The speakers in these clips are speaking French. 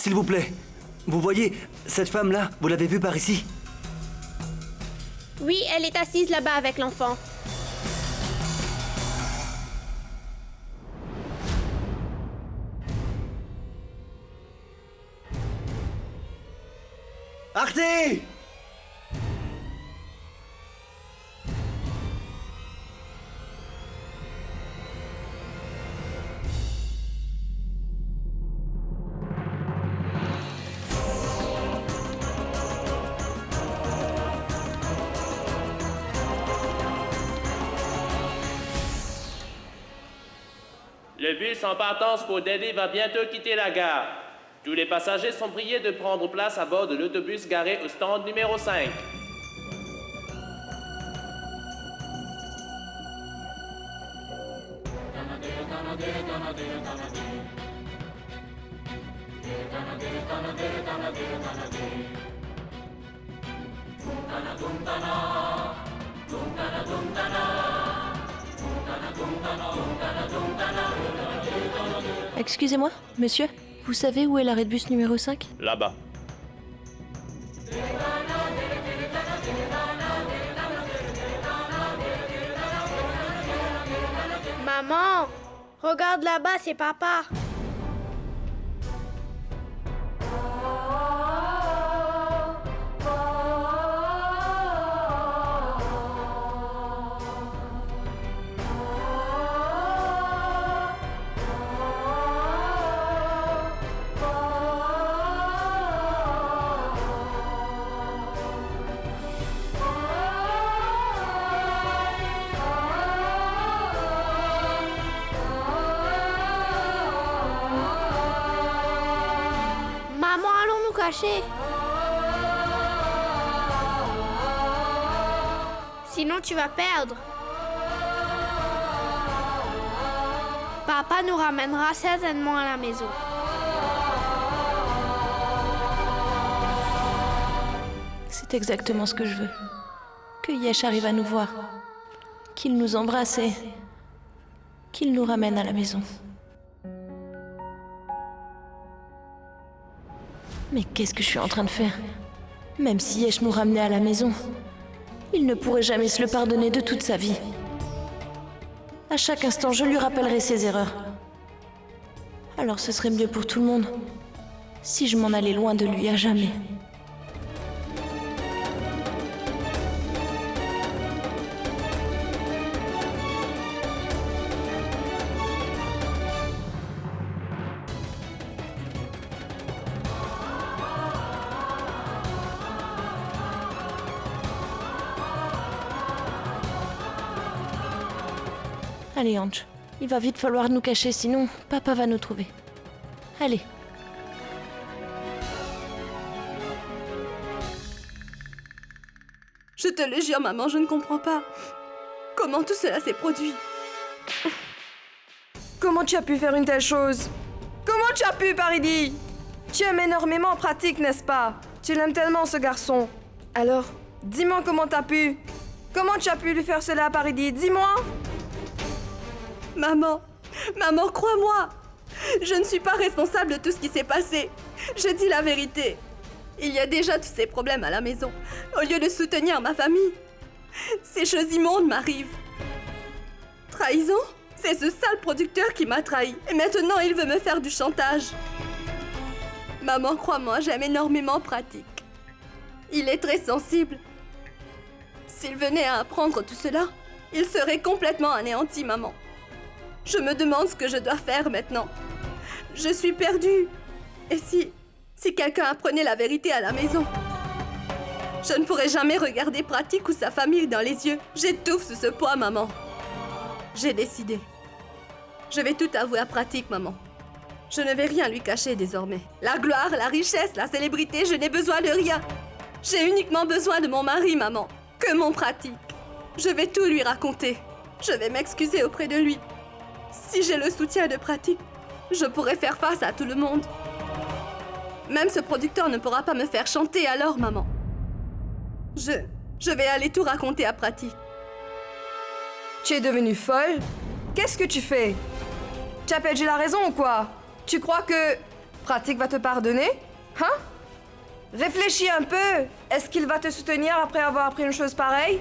s'il vous plaît. Vous voyez, cette femme-là, vous l'avez vue par ici? Oui, elle est assise là-bas avec l'enfant. Artie! Le bus en partance pour Delhi va bientôt quitter la gare. Tous les passagers sont priés de prendre place à bord de l'autobus garé au stand numéro 5. Excusez-moi, monsieur, vous savez où est l'arrêt de bus numéro 5? Là-bas. Maman, regarde là-bas, c'est papa. Maman, allons nous cacher. Sinon, tu vas perdre. Papa nous ramènera certainement à la maison. C'est exactement ce que je veux. Que Yesh arrive à nous voir. Qu'il nous embrasse et qu'il nous ramène à la maison. Mais qu'est-ce que je suis en train de faire? Même si Yesh nous ramenait à la maison, il ne pourrait jamais se le pardonner de toute sa vie. À chaque instant, je lui rappellerai ses erreurs. Alors ce serait mieux pour tout le monde si je m'en allais loin de lui à jamais. Allez, Ange, il va vite falloir nous cacher, sinon papa va nous trouver. Allez. Je te le jure, maman, je ne comprends pas. Comment tout cela s'est produit? Comment tu as pu faire une telle chose? Comment tu as pu, Paridi? Tu aimes énormément Pratik, n'est-ce pas? Tu l'aimes tellement, ce garçon. Alors, dis-moi comment t'as pu. Comment tu as pu lui faire cela, Paridi? Dis-moi. Maman, crois-moi. Je ne suis pas responsable de tout ce qui s'est passé. Je dis la vérité. Il y a déjà tous ces problèmes à la maison. Au lieu de soutenir ma famille, ces choses immondes m'arrivent. Trahison? C'est ce sale producteur qui m'a trahi. Et maintenant, il veut me faire du chantage. Maman, crois-moi, j'aime énormément Pratik. Il est très sensible. S'il venait à apprendre tout cela, il serait complètement anéanti, maman. Je me demande ce que je dois faire maintenant. Je suis perdue. Et si quelqu'un apprenait la vérité à la maison? Je ne pourrais jamais regarder Pratik ou sa famille dans les yeux. J'étouffe sous ce poids, maman. J'ai décidé. Je vais tout avouer à Pratik, maman. Je ne vais rien lui cacher désormais. La gloire, la richesse, la célébrité, je n'ai besoin de rien. J'ai uniquement besoin de mon mari, maman. Que mon Pratik. Je vais tout lui raconter. Je vais m'excuser auprès de lui. Si j'ai le soutien de Pratik, je pourrai faire face à tout le monde. Même ce producteur ne pourra pas me faire chanter alors, maman. Je vais aller tout raconter à Pratik. Tu es devenue folle? Qu'est-ce que tu fais? Tu as perdu la raison ou quoi? Tu crois que Pratique va te pardonner? Hein? Réfléchis un peu. Est-ce qu'il va te soutenir après avoir appris une chose pareille?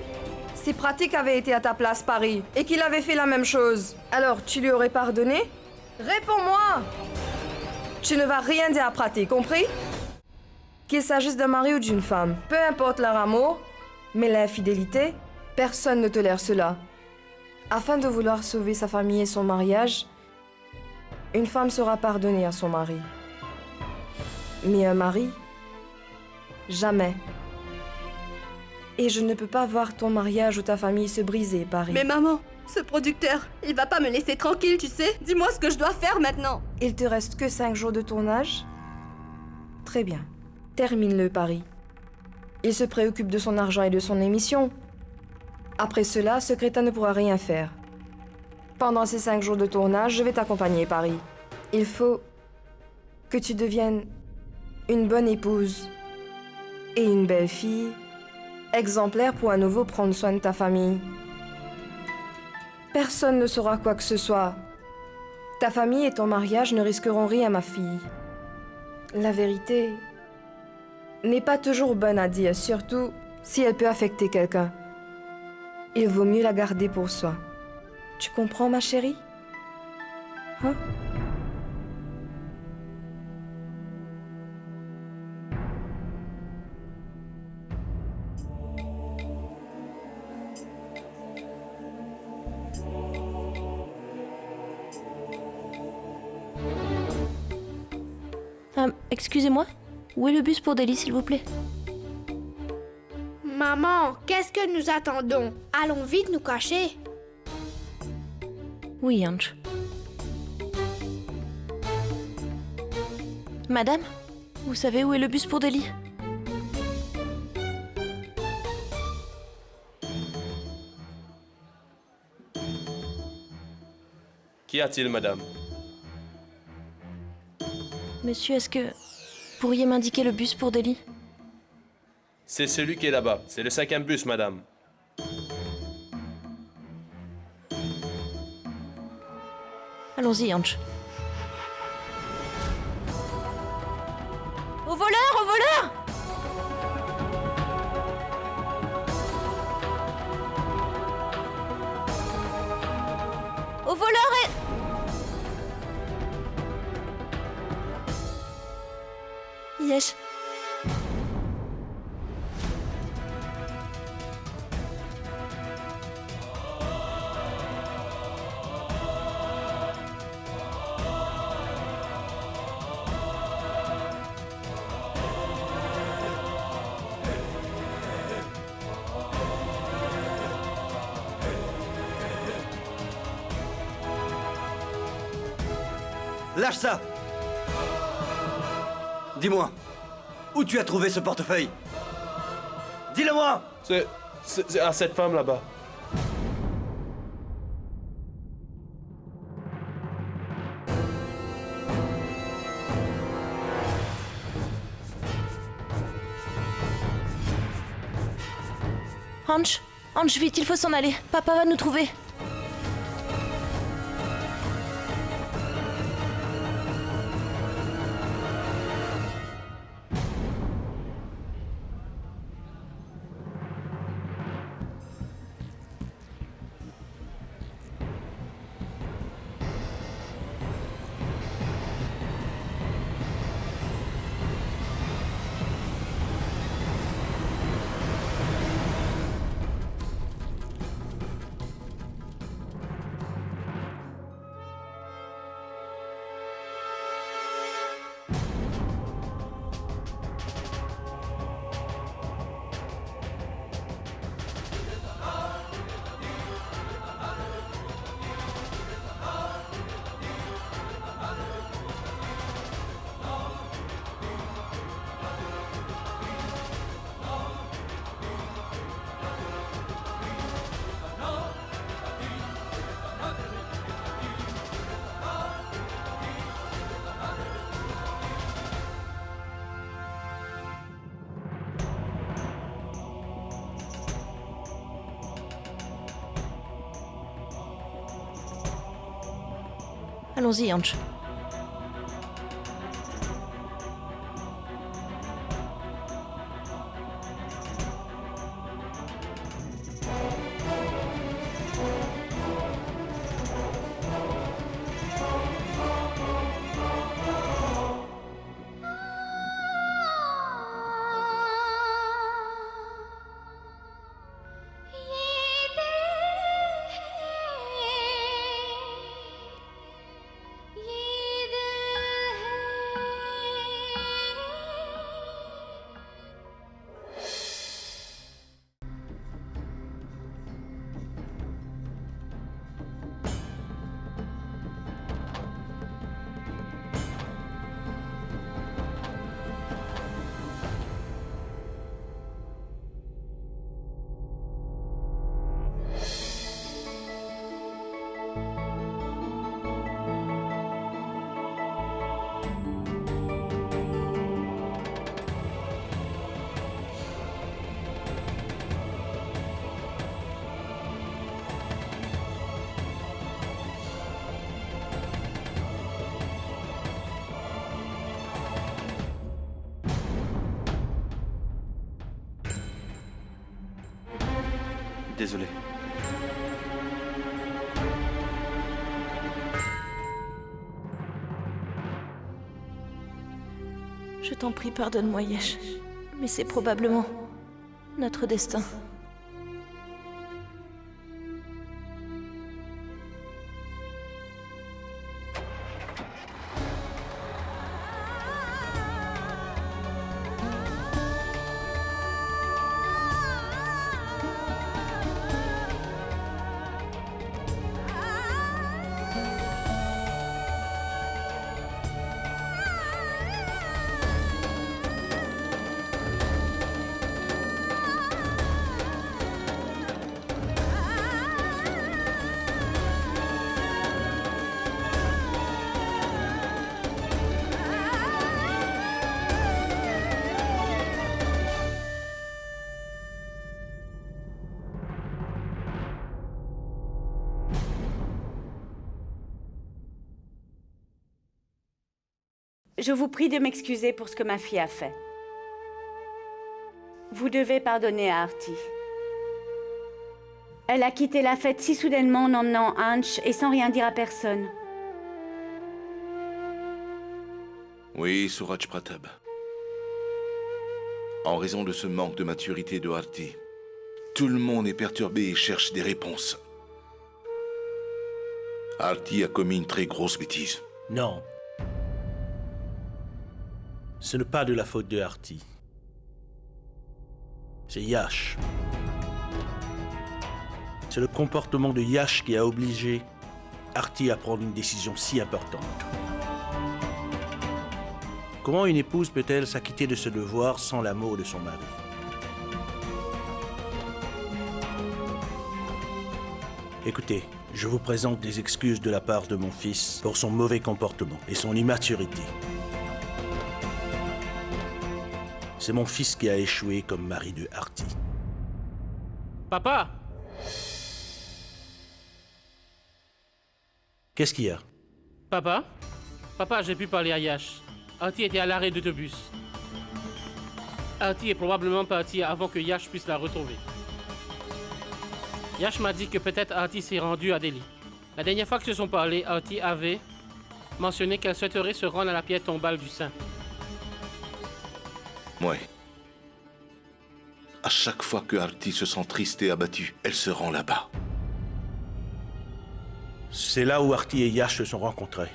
Si Pratique avait été à ta place, Paris, et qu'il avait fait la même chose, alors tu lui aurais pardonné? Réponds-moi! Tu ne vas rien dire à Pratique, compris? Qu'il s'agisse d'un mari ou d'une femme, peu importe leur amour, mais l'infidélité, personne ne tolère cela. Afin de vouloir sauver sa famille et son mariage, une femme sera pardonnée à son mari. Mais un mari, jamais. Et je ne peux pas voir ton mariage ou ta famille se briser, Paris. Mais maman, ce producteur, il va pas me laisser tranquille, tu sais. Dis-moi ce que je dois faire maintenant. Il te reste que 5 jours de tournage? Très bien. Termine-le, Paris. Il se préoccupe de son argent et de son émission. Après cela, ce crétin ne pourra rien faire. Pendant ces 5 jours de tournage, je vais t'accompagner, Paris. Il faut que tu deviennes une bonne épouse et une belle fille, exemplaire pour à nouveau prendre soin de ta famille. Personne ne saura quoi que ce soit. Ta famille et ton mariage ne risqueront rien, ma fille. La vérité n'est pas toujours bonne à dire, surtout si elle peut affecter quelqu'un. Il vaut mieux la garder pour soi. Tu comprends, ma chérie? Hein? Excusez-moi, où est le bus pour Delhi, s'il vous plaît? Maman, qu'est-ce que nous attendons? Allons vite nous cacher. Oui, Ange. Madame, vous savez où est le bus pour Delhi? Qu'y a-t-il, madame? Monsieur, est-ce que vous pourriez m'indiquer le bus pour Delhi? C'est celui qui est là-bas. C'est le 5e bus, madame. Allons-y, Ange. Au voleur, au voleur! Au voleur et... Yesh. Lâche ça! Dis-moi, où tu as trouvé ce portefeuille? Dis-le-moi! C'est à cette femme là-bas. Ange, vite, il faut s'en aller. Papa va nous trouver. Allons-y, Ange. Désolé. Je t'en prie, pardonne-moi, Yesh. Mais c'est probablement notre destin. Je vous prie de m'excuser pour ce que ma fille a fait. Vous devez pardonner à Artie. Elle a quitté la fête si soudainement en emmenant Anch et sans rien dire à personne. Oui, Suraj Pratap. En raison de ce manque de maturité de Artie, tout le monde est perturbé et cherche des réponses. Artie a commis une très grosse bêtise. Non. Ce n'est pas de la faute de Artie. C'est Yash. C'est le comportement de Yash qui a obligé Artie à prendre une décision si importante. Comment une épouse peut-elle s'acquitter de ce devoir sans l'amour de son mari? Écoutez, je vous présente des excuses de la part de mon fils pour son mauvais comportement et son immaturité. C'est mon fils qui a échoué comme mari de Artie. Papa! Qu'est-ce qu'il y a? Papa? Papa, j'ai pu parler à Yash. Artie était à l'arrêt d'autobus. Artie est probablement partie avant que Yash puisse la retrouver. Yash m'a dit que peut-être Artie s'est rendue à Delhi. La dernière fois que se sont parlé, Artie avait mentionné qu'elle souhaiterait se rendre à la pierre tombale du Saint. Ouais. À chaque fois que Artie se sent triste et abattue, elle se rend là-bas. C'est là où Artie et Yash se sont rencontrés.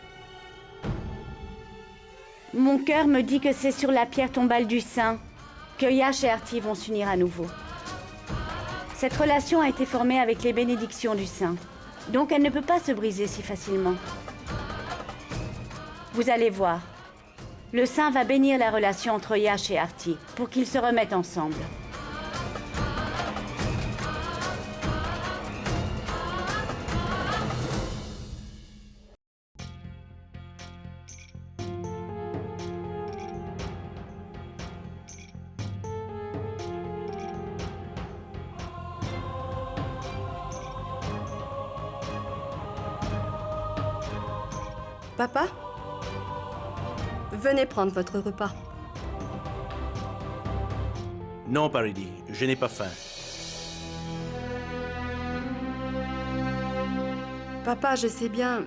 Mon cœur me dit que c'est sur la pierre tombale du Saint que Yash et Artie vont s'unir à nouveau. Cette relation a été formée avec les bénédictions du Saint, donc elle ne peut pas se briser si facilement. Vous allez voir. Le Saint va bénir la relation entre Yash et Artie pour qu'ils se remettent ensemble. Papa? Venez prendre votre repas. Non, Paridi, je n'ai pas faim. Papa, je sais bien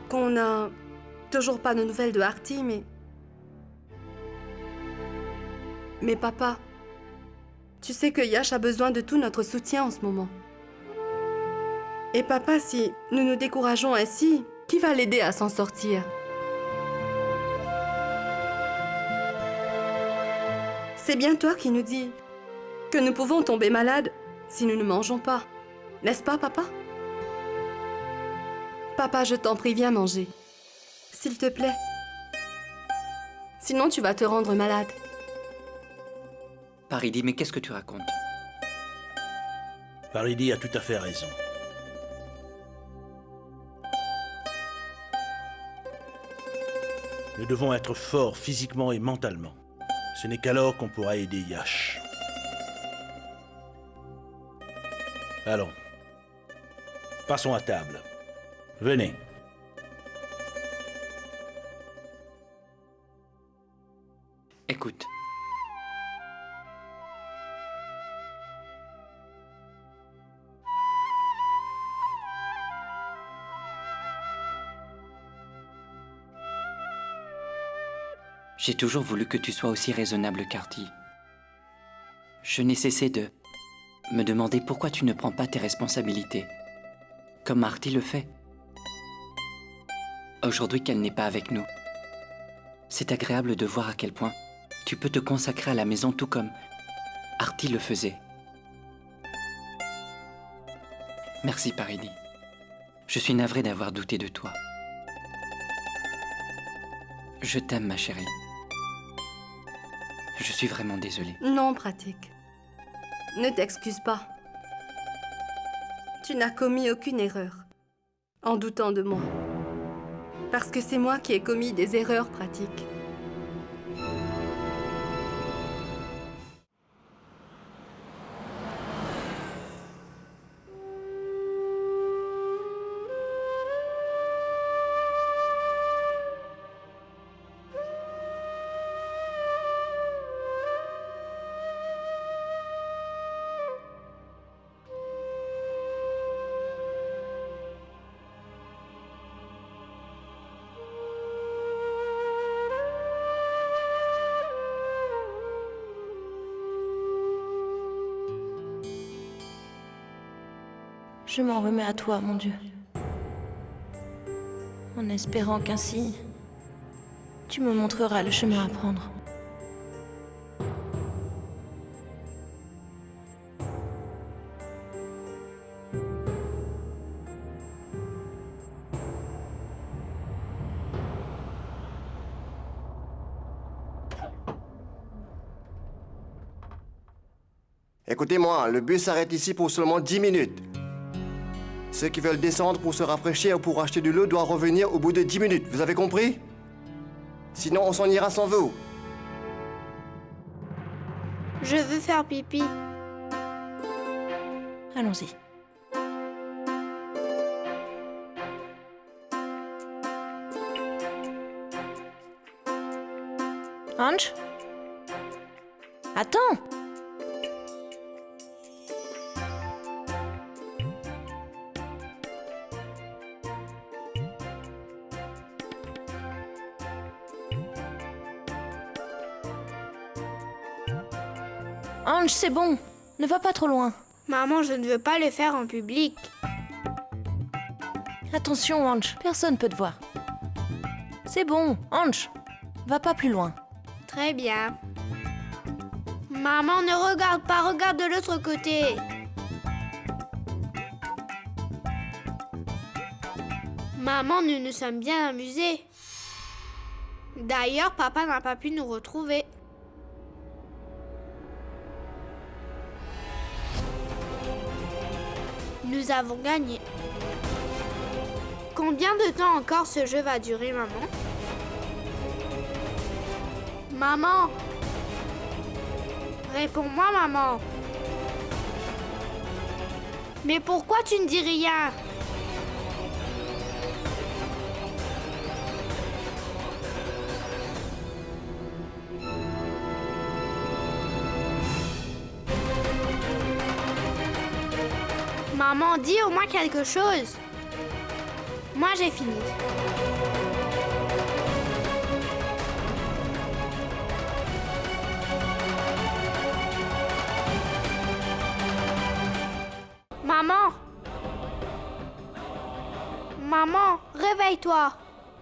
qu'on n'a toujours pas de nouvelles de Artie, mais papa, tu sais que Yash a besoin de tout notre soutien en ce moment. Et papa, si nous nous décourageons ainsi, qui va l'aider à s'en sortir? C'est bien toi qui nous dis que nous pouvons tomber malades si nous ne mangeons pas. N'est-ce pas, papa? Papa, je t'en prie, viens manger. S'il te plaît. Sinon, tu vas te rendre malade. Paridi, mais qu'est-ce que tu racontes? Paridi a tout à fait raison. Nous devons être forts physiquement et mentalement. Ce n'est qu'alors qu'on pourra aider Yash. Allons. Passons à table. Venez. Écoute. J'ai toujours voulu que tu sois aussi raisonnable qu'Artie. Je n'ai cessé de me demander pourquoi tu ne prends pas tes responsabilités, comme Artie le fait. Aujourd'hui qu'elle n'est pas avec nous, c'est agréable de voir à quel point tu peux te consacrer à la maison tout comme Artie le faisait. Merci, Paridie. Je suis navré d'avoir douté de toi. Je t'aime, ma chérie. Je suis vraiment désolée. Non, Pratique. Ne t'excuse pas. Tu n'as commis aucune erreur en doutant de moi. Parce que c'est moi qui ai commis des erreurs, Pratique. Je m'en remets à toi, mon Dieu. En espérant qu'ainsi, tu me montreras le chemin à prendre. Écoutez-moi, le bus s'arrête ici pour seulement 10 minutes. Ceux qui veulent descendre pour se rafraîchir ou pour acheter de l'eau doivent revenir au bout de 10 minutes. Vous avez compris? Sinon, on s'en ira sans vous. Je veux faire pipi. Allons-y. Ange? Attends! Ange, c'est bon. Ne va pas trop loin. Maman, je ne veux pas le faire en public. Attention, Ange. Personne peut te voir. C'est bon, Ange. Va pas plus loin. Très bien. Maman, ne regarde pas, regarde de l'autre côté. Maman, nous nous sommes bien amusés. D'ailleurs, papa n'a pas pu nous retrouver. Nous avons gagné. Combien de temps encore ce jeu va durer, maman? Maman! Réponds-moi, maman! Mais pourquoi tu ne dis rien? Maman, dis au moins quelque chose. Moi, j'ai fini. Maman! Maman, réveille-toi!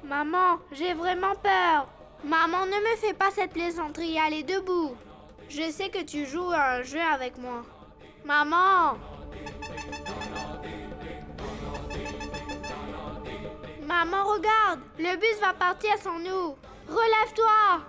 Maman, j'ai vraiment peur. Maman, ne me fais pas cette plaisanterie, allez debout. Je sais que tu joues à un jeu avec moi. Maman! Maman, regarde! Le bus va partir sans nous! Relève-toi!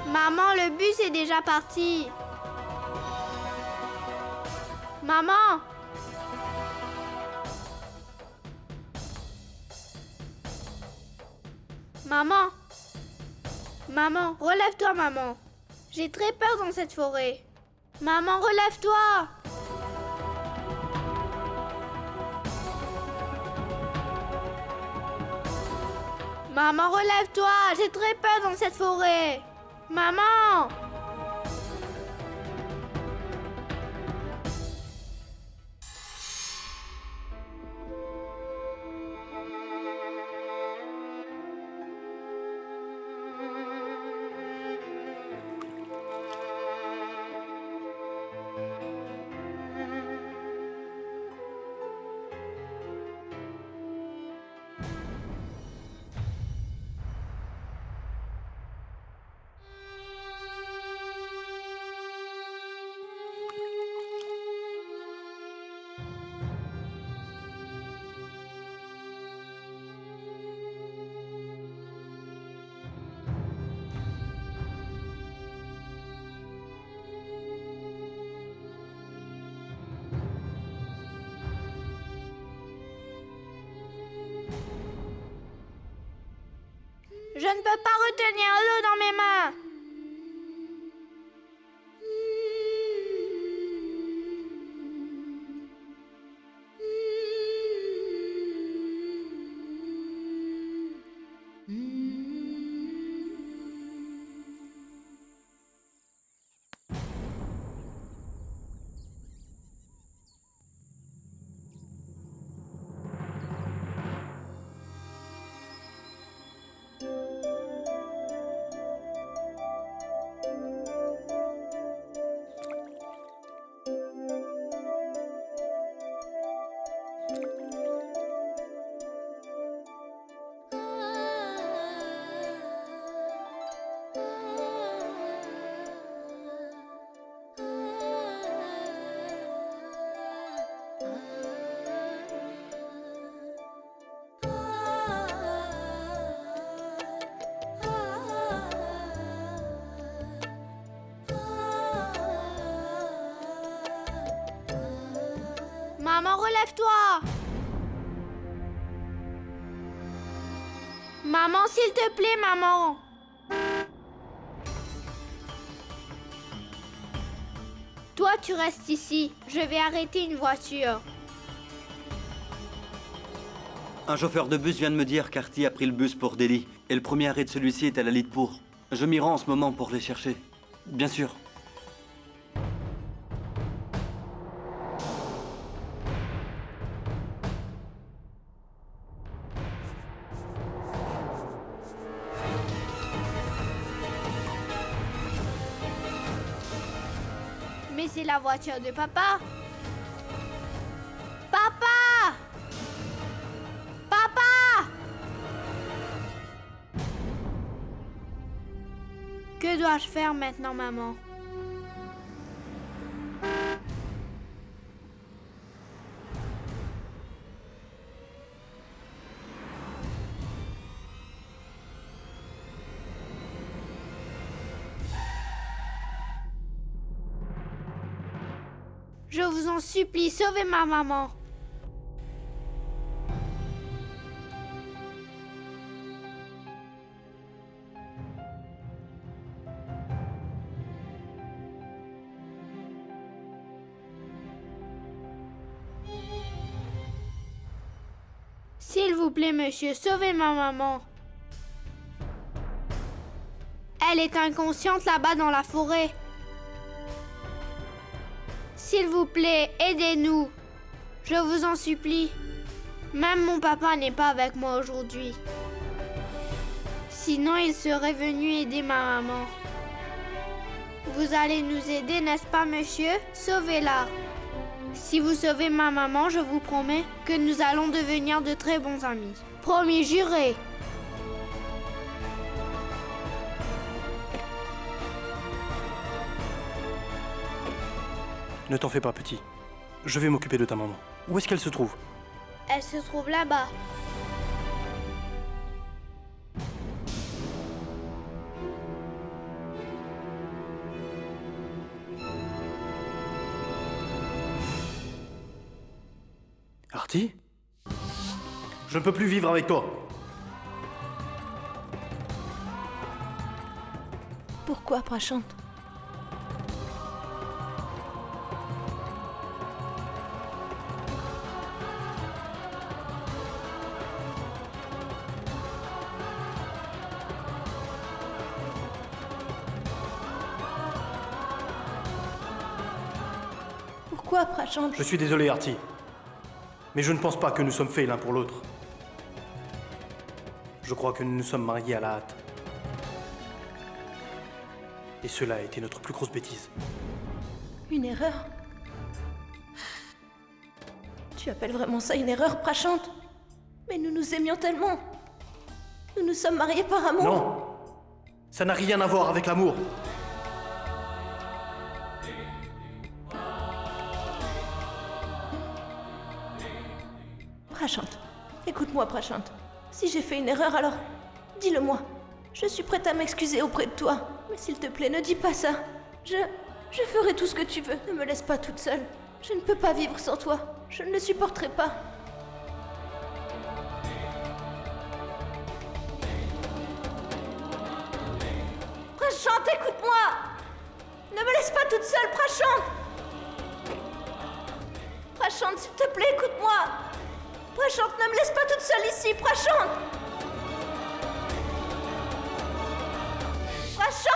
Maman, le bus est déjà parti! Maman! Maman! Maman, relève-toi, maman! J'ai très peur dans cette forêt! Maman, relève-toi! Maman, relève-toi, j'ai très peur dans cette forêt. Maman! Je ne peux pas retenir l'eau dans mes mains. Maman, relève-toi! Maman, s'il te plaît, maman! Toi, tu restes ici. Je vais arrêter une voiture. Un chauffeur de bus vient de me dire qu'Artie a pris le bus pour Delhi. Et le premier arrêt de celui-ci est à la Lalitpur. Je m'y rends en ce moment pour les chercher. Bien sûr. Mais c'est la voiture de papa. Papa! Papa! Que dois-je faire maintenant, maman? Je vous en supplie, sauvez ma maman. S'il vous plaît, monsieur, sauvez ma maman. Elle est inconsciente là-bas dans la forêt. S'il vous plaît, aidez-nous. Je vous en supplie. Même mon papa n'est pas avec moi aujourd'hui. Sinon, il serait venu aider ma maman. Vous allez nous aider, n'est-ce pas, monsieur? Sauvez-la. Si vous sauvez ma maman, je vous promets que nous allons devenir de très bons amis. Promis, juré. Ne t'en fais pas, petit. Je vais m'occuper de ta maman. Où est-ce qu'elle se trouve? Elle se trouve là-bas. Artie? Je ne peux plus vivre avec toi. Pourquoi, Prashant? Quoi, Prachant? Je suis désolé, Artie. Mais je ne pense pas que nous sommes faits l'un pour l'autre. Je crois que nous nous sommes mariés à la hâte. Et cela a été notre plus grosse bêtise. Une erreur? Tu appelles vraiment ça une erreur, Prachant? Mais nous nous aimions tellement. Nous nous sommes mariés par amour. Non! Ça n'a rien à voir avec l'amour. Prachant, écoute-moi, Prachant. Si j'ai fait une erreur, alors dis-le-moi. Je suis prête à m'excuser auprès de toi. Mais s'il te plaît, ne dis pas ça. Je ferai tout ce que tu veux. Ne me laisse pas toute seule. Je ne peux pas vivre sans toi. Je ne le supporterai pas. Prachant, écoute-moi! Ne me laisse pas toute seule, Prachant! Prachant, s'il te plaît, écoute-moi! Prachant, ne me laisse pas toute seule ici, Prachant! Prachant!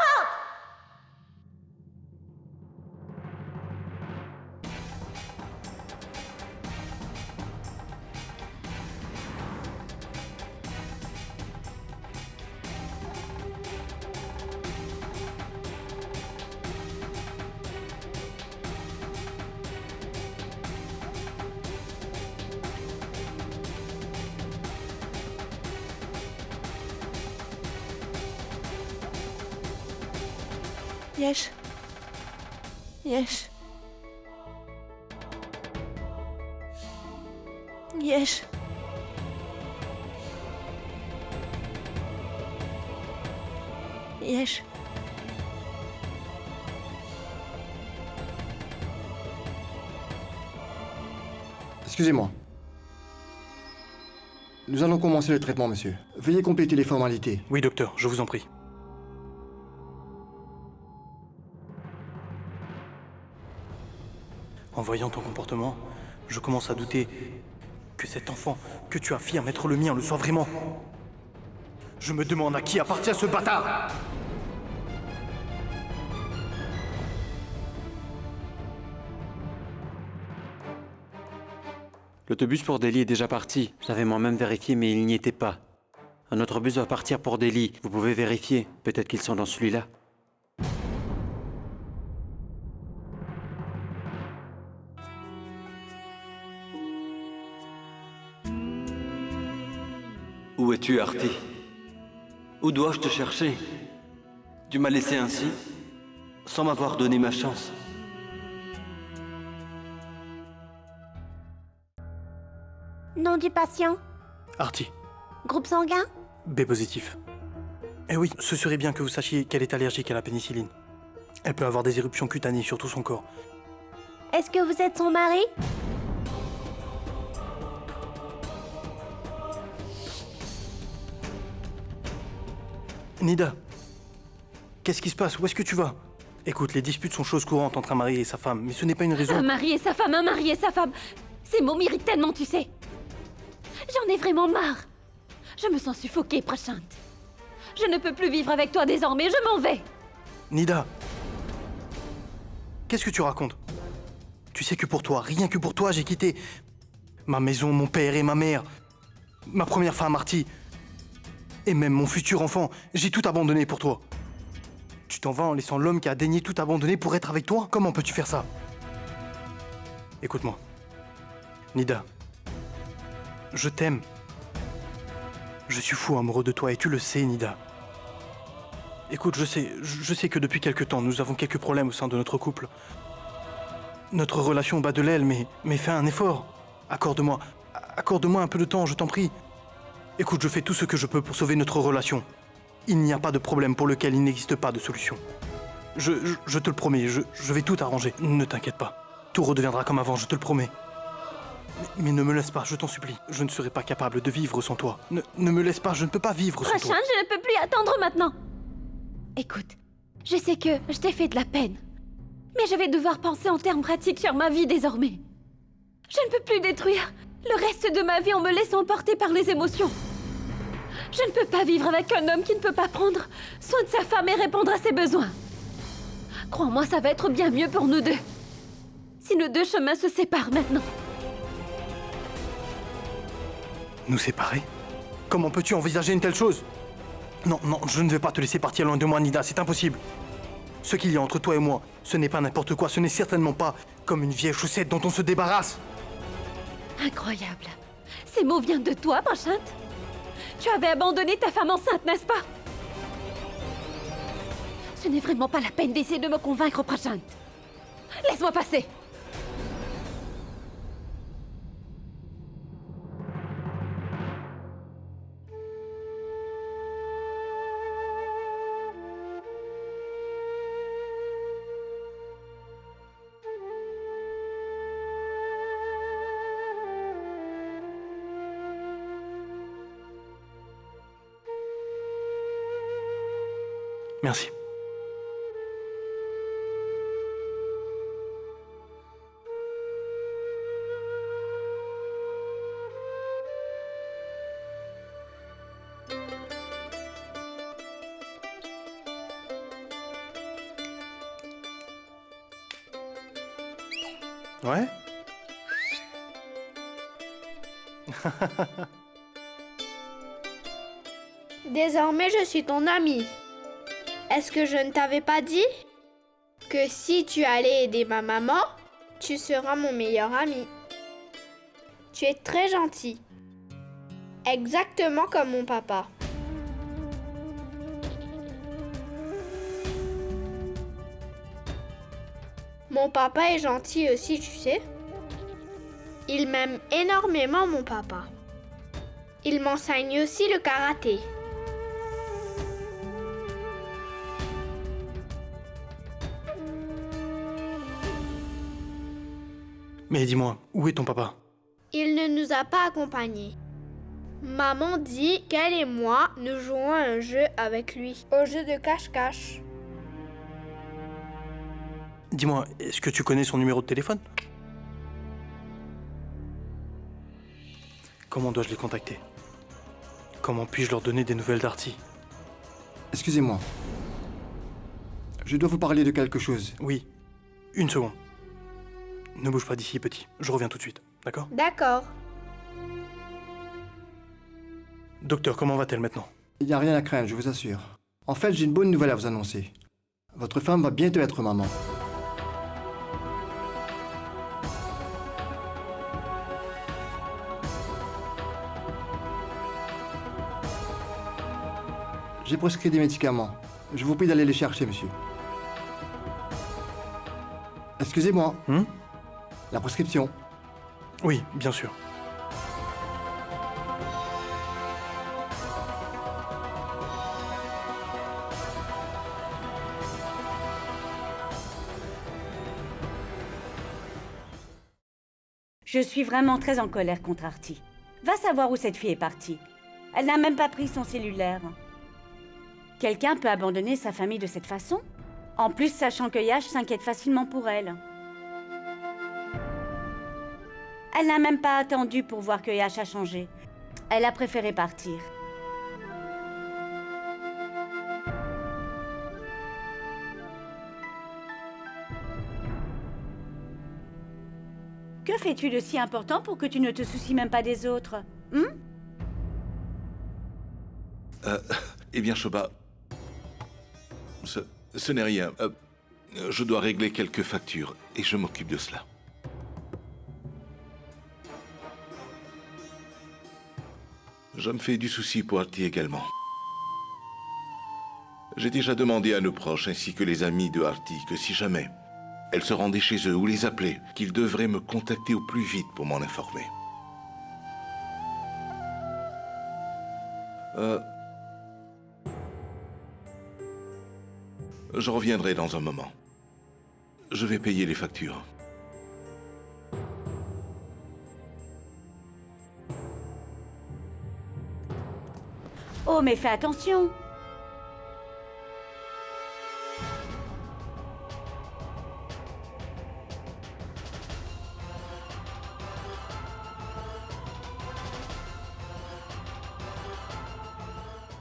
Yesh. Yesh. Yesh. Yesh. Excusez-moi. Nous allons commencer le traitement, monsieur. Veuillez compléter les formalités. Oui, docteur, je vous en prie. En voyant ton comportement, je commence à douter que cet enfant que tu affirmes être le mien le soit vraiment. Je me demande à qui appartient ce bâtard! L'autobus pour Delhi est déjà parti. J'avais moi-même vérifié, mais il n'y était pas. Un autre bus va partir pour Delhi. Vous pouvez vérifier. Peut-être qu'ils sont dans celui-là. Où es-tu, Artie? Où dois-je te chercher? Tu m'as laissé ainsi, sans m'avoir donné ma chance. Nom du patient? Artie, Groupe sanguin? B positif. Eh oui, ce serait bien que vous sachiez qu'elle est allergique à la pénicilline. Elle peut avoir des éruptions cutanées sur tout son corps. Est-ce que vous êtes son mari? Nida, qu'est-ce qui se passe? Où est-ce que tu vas? Écoute, les disputes sont choses courantes entre un mari et sa femme, mais ce n'est pas une raison... Un mari et sa femme, un mari et sa femme. Ces mots m'irritent tellement, tu sais. J'en ai vraiment marre. Je me sens suffoquée, Prachant. Je ne peux plus vivre avec toi désormais, je m'en vais. Nida, qu'est-ce que tu racontes? Tu sais que pour toi, rien que pour toi, j'ai quitté ma maison, mon père et ma mère, ma première femme, Artie, et même mon futur enfant. J'ai tout abandonné pour toi. Tu t'en vas en laissant l'homme qui a daigné tout abandonner pour être avec toi? Comment peux-tu faire ça? Écoute-moi. Nida, je t'aime. Je suis fou amoureux de toi et tu le sais, Nida. Écoute, je sais que depuis quelque temps, nous avons quelques problèmes au sein de notre couple. Notre relation bat de l'aile, mais fais un effort. Accorde-moi un peu de temps, je t'en prie. Écoute, je fais tout ce que je peux pour sauver notre relation. Il n'y a pas de problème pour lequel il n'existe pas de solution. Je te le promets, je vais tout arranger. Ne t'inquiète pas. Tout redeviendra comme avant, je te le promets. Mais ne me laisse pas, je t'en supplie. Je ne serai pas capable de vivre sans toi. Ne me laisse pas, je ne peux pas vivre sans toi. Prachant, je ne peux plus attendre maintenant. Écoute, je sais que je t'ai fait de la peine. Mais je vais devoir penser en termes pratiques sur ma vie désormais. Je ne peux plus détruire le reste de ma vie en me laissant porter par les émotions. Je ne peux pas vivre avec un homme qui ne peut pas prendre soin de sa femme et répondre à ses besoins. Crois-moi, ça va être bien mieux pour nous deux. si nos deux chemins se séparent maintenant? Nous séparer? Comment peux-tu envisager une telle chose? Non, non, je ne vais pas te laisser partir loin de moi, Nida, c'est impossible. Ce qu'il y a entre toi et moi, ce n'est pas n'importe quoi, ce n'est certainement pas comme une vieille chaussette dont on se débarrasse. Incroyable. Ces mots viennent de toi, Prashant? Tu avais abandonné ta femme enceinte, n'est-ce pas? Ce n'est vraiment pas la peine d'essayer de me convaincre, Prashant. Laisse-moi passer. Merci. Ouais? Désormais, je suis ton ami. Est-ce que je ne t'avais pas dit que si tu allais aider ma maman, tu seras mon meilleur ami? Tu es très gentil. Exactement comme mon papa. Mon papa est gentil aussi, tu sais. Il m'aime énormément, mon papa. Il m'enseigne aussi le karaté. Mais dis-moi, où est ton papa? Il ne nous a pas accompagnés. Maman dit qu'elle et moi, nous jouons à un jeu avec lui, au jeu de cache-cache. Dis-moi, est-ce que tu connais son numéro de téléphone? Comment dois-je les contacter? Comment puis-je leur donner des nouvelles d'Artie? Excusez-moi. Je dois vous parler de quelque chose. Oui, une seconde. Ne bouge pas d'ici, petit. Je reviens tout de suite, d'accord? D'accord. Docteur, comment va-t-elle maintenant? Il n'y a rien à craindre, je vous assure. En fait, j'ai une bonne nouvelle à vous annoncer. Votre femme va bientôt être maman. J'ai prescrit des médicaments. Je vous prie d'aller les chercher, monsieur. Excusez-moi. La prescription. Oui, bien sûr. Je suis vraiment très en colère contre Artie. Va savoir où cette fille est partie. Elle n'a même pas pris son cellulaire. Quelqu'un peut abandonner sa famille de cette façon? En plus, sachant que Yash s'inquiète facilement pour elle. Elle n'a même pas attendu pour voir que Yash a changé. Elle a préféré partir. Que fais-tu de si important pour que tu ne te soucies même pas des autres? Eh bien, Shoba, ce n'est rien. Je dois régler quelques factures et je m'occupe de cela. Je me fais du souci pour Artie également. J'ai déjà demandé à nos proches ainsi que les amis de Artie que si jamais elle se rendait chez eux ou les appelait, qu'ils devraient me contacter au plus vite pour m'en informer. Je reviendrai dans un moment. Je vais payer les factures. Oh, mais fais attention!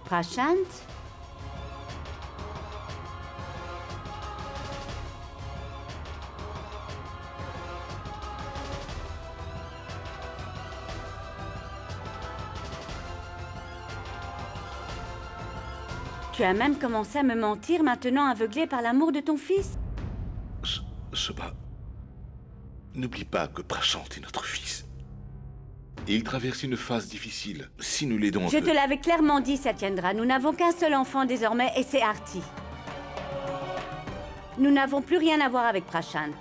Prashant? Tu as même commencé à me mentir, maintenant aveuglé par l'amour de ton fils. Shoba, n'oublie pas que Prashant est notre fils. Et il traverse une phase difficile. Si nous l'aidons un Je peu... te l'avais clairement dit, Satyendra. Nous n'avons qu'un seul enfant désormais et c'est Arti. Nous n'avons plus rien à voir avec Prashant.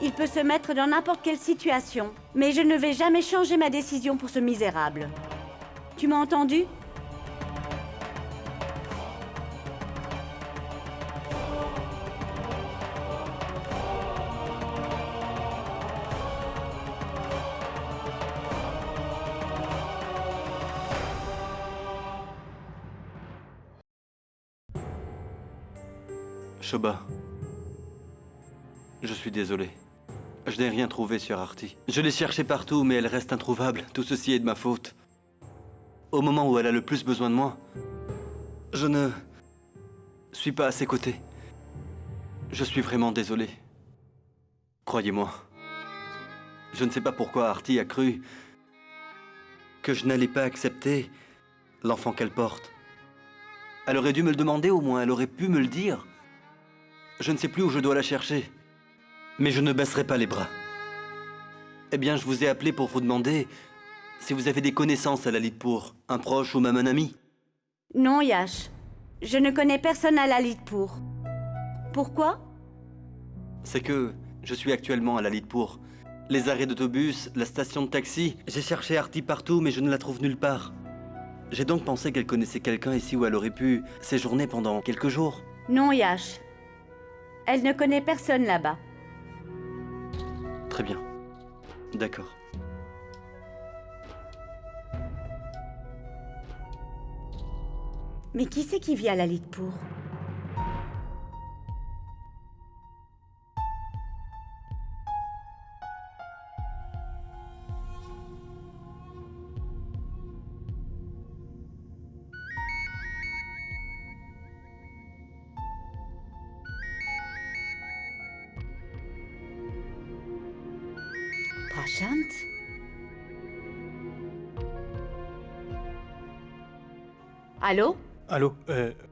Il peut se mettre dans n'importe quelle situation, mais je ne vais jamais changer ma décision pour ce misérable. Tu m'as entendu? Shoba, je suis désolé. Je n'ai rien trouvé sur Arti. Je l'ai cherché partout, mais elle reste introuvable. Tout ceci est de ma faute. Au moment où elle a le plus besoin de moi, je ne suis pas à ses côtés. Je suis vraiment désolé. Croyez-moi. Je ne sais pas pourquoi Arti a cru que je n'allais pas accepter l'enfant qu'elle porte. Elle aurait dû me le demander au moins, elle aurait pu me le dire. Je ne sais plus où je dois la chercher. Mais je ne baisserai pas les bras. Eh bien, je vous ai appelé pour vous demander si vous avez des connaissances à Lalitpur, un proche ou même un ami. Non, Yash. Je ne connais personne à Lalitpur. Pourquoi? C'est que je suis actuellement à Lalitpur. Les arrêts d'autobus, la station de taxi. J'ai cherché Arti partout, mais je ne la trouve nulle part. J'ai donc pensé qu'elle connaissait quelqu'un ici où elle aurait pu séjourner pendant quelques jours. Non, Yash. Elle ne connaît personne là-bas. Très bien. D'accord. Mais qui c'est qui vit à Lalitpur? Prashant? Allô? Allô,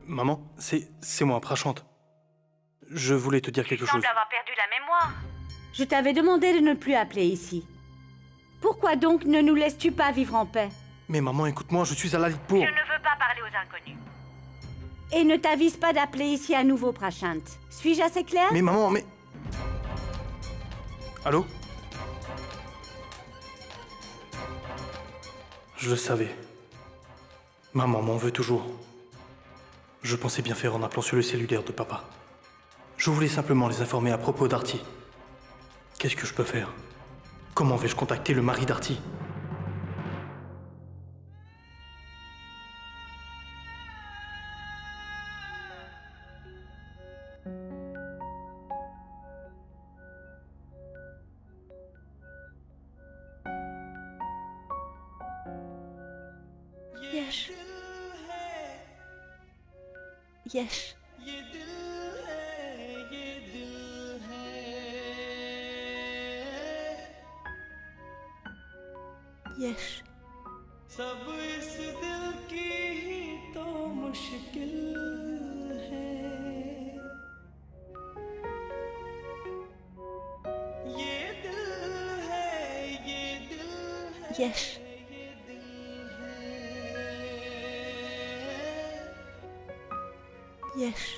maman, c'est moi, Prashant. Je voulais te dire quelque chose. avoir perdu la mémoire. Je t'avais demandé de ne plus appeler ici. Pourquoi donc ne nous laisses-tu pas vivre en paix? Mais maman, écoute-moi, je suis à Lalitpur. Je ne veux pas parler aux inconnus. Et ne t'avise pas d'appeler ici à nouveau, Prashant. Suis-je assez clair? Mais maman, mais... Allô? Je le savais. Maman m'en veut toujours. Je pensais bien faire en appelant sur le cellulaire de papa. Je voulais simplement les informer à propos d'Arti. Qu'est-ce que je peux faire? Comment vais-je contacter le mari d'Arti? Yash. Yash. Yash. सब इस दिल की ही तो मुश्किल है ये दिल है ये दिल है Yash. ये दिल है Yash.